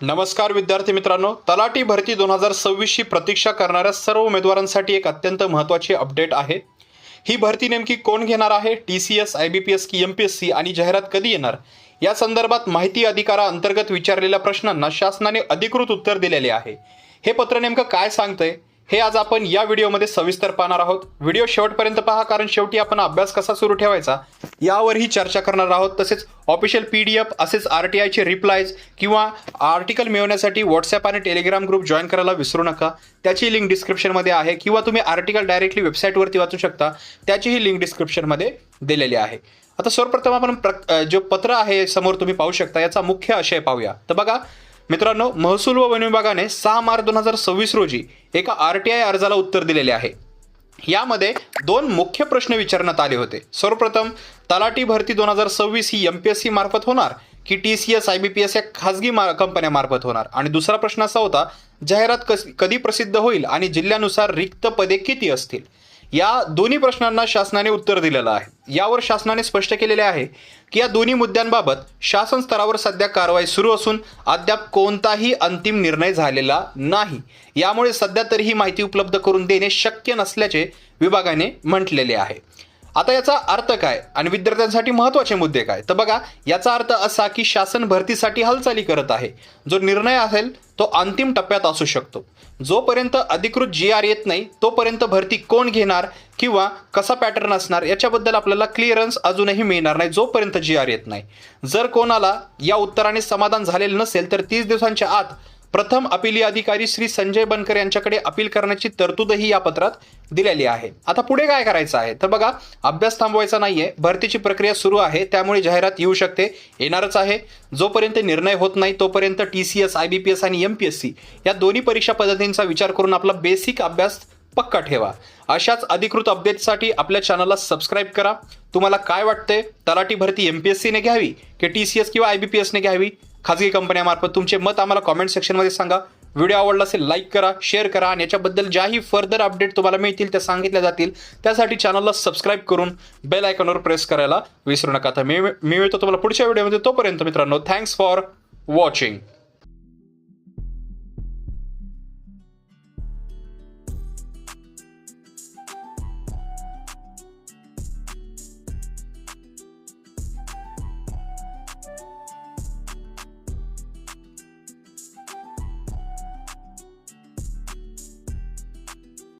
नमस्कार विद्यार्थी मित्रांनो, तलाठी भरती 2026 ची प्रतीक्षा करणाऱ्या सर्व उमेदवारांसाठी एक अत्यंत महत्त्वाची अपडेट आहे। ही भरती नेमकी कोण घेणार आहे, TCS, IBPS की MPSC आणि जाहिरात कधी येणार या संदर्भात माहिती अधिकाराअंतर्गत विचारलेल्या प्रश्नांना शासनाने अधिकृत उत्तर दिलेले आहे। हे पत्र नेमकं काय सांगतंय हे आज आपण या व्हिडिओमध्ये सविस्तर पाहणार आहोत। व्हिडिओ शेवटपर्यंत पहा, कारण शेवटी आपण अभ्यास कसा सुरू ठेवायचा यावरही चर्चा करणार आहोत। तसेच ऑफिशियल PDF असेच RTI चे रिप्लायज किंवा आर्टिकल मिळवण्यासाठी व्हॉट्सॲप आणि टेलिग्राम ग्रुप जॉईन करायला विसरू नका। त्याची लिंक डिस्क्रिप्शनमध्ये आहे किंवा तुम्ही आर्टिकल डायरेक्टली वेबसाईटवरती वाचू शकता, त्याचीही लिंक डिस्क्रिप्शनमध्ये दिलेली आहे। आता सर्वप्रथम आपण जो पत्र आहे समोर तुम्ही पाहू शकता याचा मुख्य आशय पाहूया। तर बघा मित्रांनो, महसूल व वन विभागाने 6 मार्च 2026 रोजी एका RTI अर्जाला उत्तर दिलेले आहे। यामध्ये दोन मुख्य प्रश्न विचारण्यात आले होते। सर्वप्रथम, तलाठी भरती 2026 ही MPSC मार्फत होणार की TCS, IBPS या खाजगी कंपन्या मार्फत होणार, आणि दुसरा प्रश्न असा होता, जाहिरात कधी प्रसिद्ध होईल आणि जिल्ह्यानुसार रिक्त पदे किती असतील। या दोन्ही प्रश्नांना शासनाने उत्तर दिलेलं आहे। यावर शासनाने स्पष्ट केलेले आहे की या दोन्ही मुद्द्यांबाबत शासन स्तरावर सध्या कारवाई सुरू असून अद्याप कोणताही अंतिम निर्णय झालेला नाही। यामुळे सध्या तरी ही माहिती उपलब्ध करून देणे शक्य नसल्याचे विभागाने म्हटलेले आहे। आता याचा अर्थ काय आणि विद्यार्थ्यांसाठी महत्त्वाचे मुद्दे काय, तर बघा याचा अर्थ असा की शासन भरतीसाठी हालचाली करत आहे। जो निर्णय असेल तो अंतिम टप्प्यात असू शकतो। जोपर्यंत अधिकृत GR येत नाही तोपर्यंत भरती कोण घेणार किंवा कसा पॅटर्न असणार याच्याबद्दल आपल्याला क्लिअरन्स अजूनही मिळणार नाही, जोपर्यंत GR येत नाही। जर कोणाला या उत्तराने समाधान झालेलं नसेल तर 30 दिवसांच्या आत प्रथम अपिली अधिकारी श्री संजय बनकर यांच्याकडे अपील करण्याची तरतूदही या पत्रात दिलेली आहे। आता पुढे काय करायचं आहे, तर बघा अभ्यास थांबवायचा नाहीये, भरतीची प्रक्रिया सुरू आहे, त्यामुळे जाहिरात येऊ शकते, येणारच आहे। जोपर्यंत निर्णय होत नाही तोपर्यंत TCS, IBPS आणि MPSC या दोन्ही परीक्षा पद्धतींचा विचार करून आपला बेसिक अभ्यास पक्का ठेवा। अशाच अधिकृत अपडेटसाठी आपल्या चॅनलला सबस्क्राईब करा। तुम्हाला काय वाटतंय, तलाठी भरती MPSC ने घ्यावी की TCS किंवा IBPS ने घ्यावी खाजगी कंपन्यांमार्फत? तुमचे मत आम्हाला कॉमेंट सेक्शनमध्ये सांगा। व्हिडिओ आवडला असेल लाईक करा, शेअर करा, आणि याच्याबद्दल ज्याही फर्दर अपडेट तुम्हाला मिळतील त्या सांगितल्या जातील। त्यासाठी चॅनलला सबस्क्राईब करून बेल आयकॉनवर प्रेस करायला विसरू नका। तर मी मिळतो तुम्हाला पुढच्या व्हिडिओमध्ये। तोपर्यंत मित्रांनो, थँक्स फॉर वॉचिंग।